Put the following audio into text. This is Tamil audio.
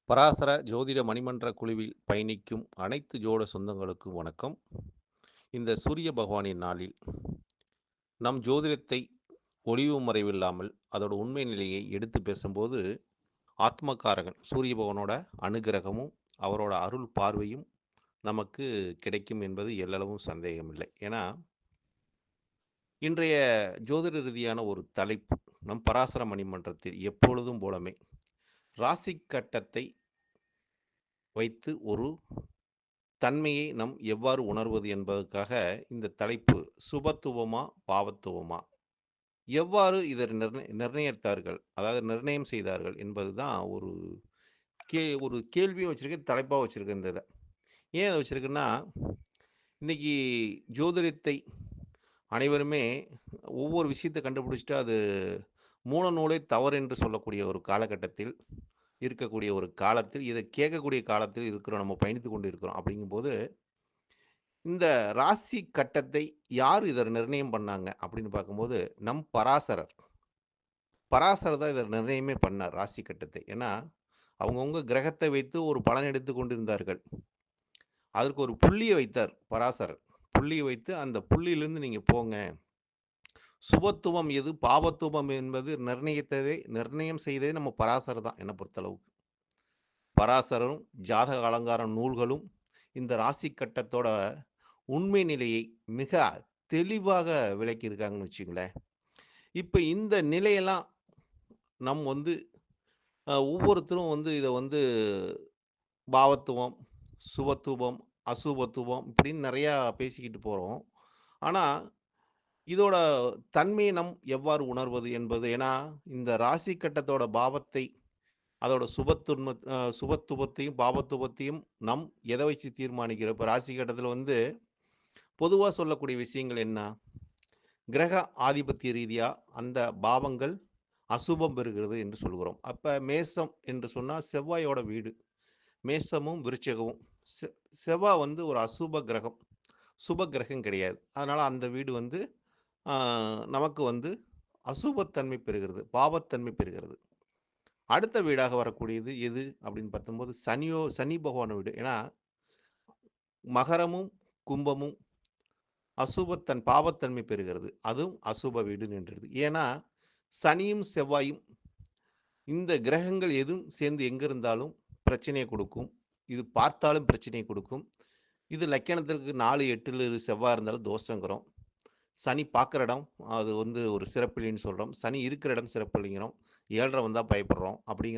பராசர ஜோதிட மணிமன்ற குழுவில் பயணிக்கும் அனைத்து ஜோட சொந்தங்களுக்கும் வணக்கம். இந்த சூரிய பகவானின் நாளில் நம் ஜோதிடத்தை ஒளிவு மறைவில்லாமல் அதோட உண்மை நிலையை எடுத்து பேசும்போது, ஆத்மகாரகன் சூரிய பகவானோட அனுகிரகமும் அவரோட அருள் பார்வையும் நமக்கு கிடைக்கும் என்பது எல்லளவும் சந்தேகமில்லை. ஏன்னா, இன்றைய ஜோதிட ரீதியான ஒரு தலைப்பு நம் பராசர மணிமன்றத்தில் எப்பொழுதும் போலமே ராசி கட்டத்தை வைத்து ஒரு தன்மையை நம் எவ்வாறு உணர்வது என்பதற்காக இந்த தலைப்பு சுபத்துவமா பாவத்துவமா எவ்வாறு இதை நிர்ணயித்தார்கள், அதாவது நிர்ணயம் செய்தார்கள் என்பதுதான் ஒரு கேள்வியும் வச்சிருக்கேன், தலைப்பாக வச்சிருக்கேன். இந்த இதை ஏன் அதை வச்சிருக்கேன்னா, இன்னைக்கு ஜோதிடத்தை அனைவருமே ஒவ்வொரு விஷயத்தை கண்டுபிடிச்சிட்டு அது மூல நூலே தவறு என்று சொல்லக்கூடிய ஒரு காலகட்டத்தில் இருக்கக்கூடிய ஒரு காலத்தில் இதை கேட்கக்கூடிய காலத்தில் இருக்கிறோம், நம்ம பயணித்து கொண்டு இருக்கிறோம். அப்படிங்கும்போது இந்த ராசி கட்டத்தை யார் இத நிர்ணயம் பண்ணாங்க அப்படின்னு பார்க்கும்போது, நம் பராசரர். பராசரர் தான் இத நிர்ணயமே பண்ணார் ராசி கட்டத்தை. ஏன்னா, அவங்கவங்க கிரகத்தை வைத்து ஒரு பலன் எடுத்துக் கொண்டிருந்தார்கள். அதற்கு ஒரு புள்ளிய வைத்தார் பராசரர். புள்ளிய வைத்து அந்த புள்ளியிலிருந்து நீங்க போங்க. சுபத்துவம் எது, பாவத்துவம் என்பது நிர்ணயம் செய்ததே நம்ம பராசரர் தான் என்ன பொறுத்தளவுக்கு. பராசரரும், ஜாதக அலங்காரம் நூல்களும் இந்த ராசி கட்டத்தோட உண்மை நிலையை மிக தெளிவாக விளக்கியிருக்காங்கன்னு வச்சுங்களேன். இப்ப இந்த நிலையெல்லாம் நம் வந்து ஒவ்வொருத்தரும் வந்து இத வந்து பாவத்துவம், சுபத்துவம், அசுபத்துவம் இப்படின்னு நெறையா பேசிக்கிட்டு போறோம். ஆனா, இதோட தன்மையை நம் எவ்வாறு உணர்வது என்பது, ஏன்னா இந்த ராசி கட்டத்தோட பாவத்தை, அதோட சுபத்துவத்தையும், பாவத்துவத்தையும் நம் எத வச்சு தீர்மானிக்கிறோம்? இப்ப ராசி கட்டத்தில வந்து பொதுவா சொல்லக்கூடிய விஷயங்கள் என்ன? கிரக ஆதிபத்திய ரீதியா அந்த பாவங்கள் அசுபம் பெறுகிறது என்று சொல்கிறோம். அப்ப மேசம் என்று சொன்னா செவ்வாயோட வீடு. மேசமும், விருச்சிகமும். செ செவ்வாய் வந்து ஒரு அசுப கிரகம். சுப கிரகம் கிடையாது. அதனால அந்த வீடு வந்து ஆ நமக்கு வந்து அசுபத்தன்மை பெறுகிறது. பாவத்தன்மை பெறுகிறது. அடுத்த வீடாக வரக்கூடியது எது அப்படின்னு பார்த்தம்போது, சனி பகவான் வீடு. ஏன்னா, மகரமும், கும்பமும் பாவத்தன்மை பெறுகிறது. அதுவும் அசுப வீடு நின்றது. ஏன்னா, சனியும், செவ்வாயும் இந்த கிரகங்கள் எதுவும் சேர்ந்து எங்க இருந்தாலும் பிரச்சனைய குடுக்கும். இது பார்த்தாலும் பிரச்சனைய குடுக்கும். இது லக்கணத்திற்கு 4, 8ல இது செவ்வாய் இருந்தாலும் தோஷங்கிறோம். சனி பார்க்குற இடம் அது வந்து ஒரு சிறப்பில்லைன்னு சொல்றோம். சனி இருக்கிற இடம் சிறப்பில்லைங்கிறோம். 7 வந்தா பயப்படுறோம். அப்படிங்கிற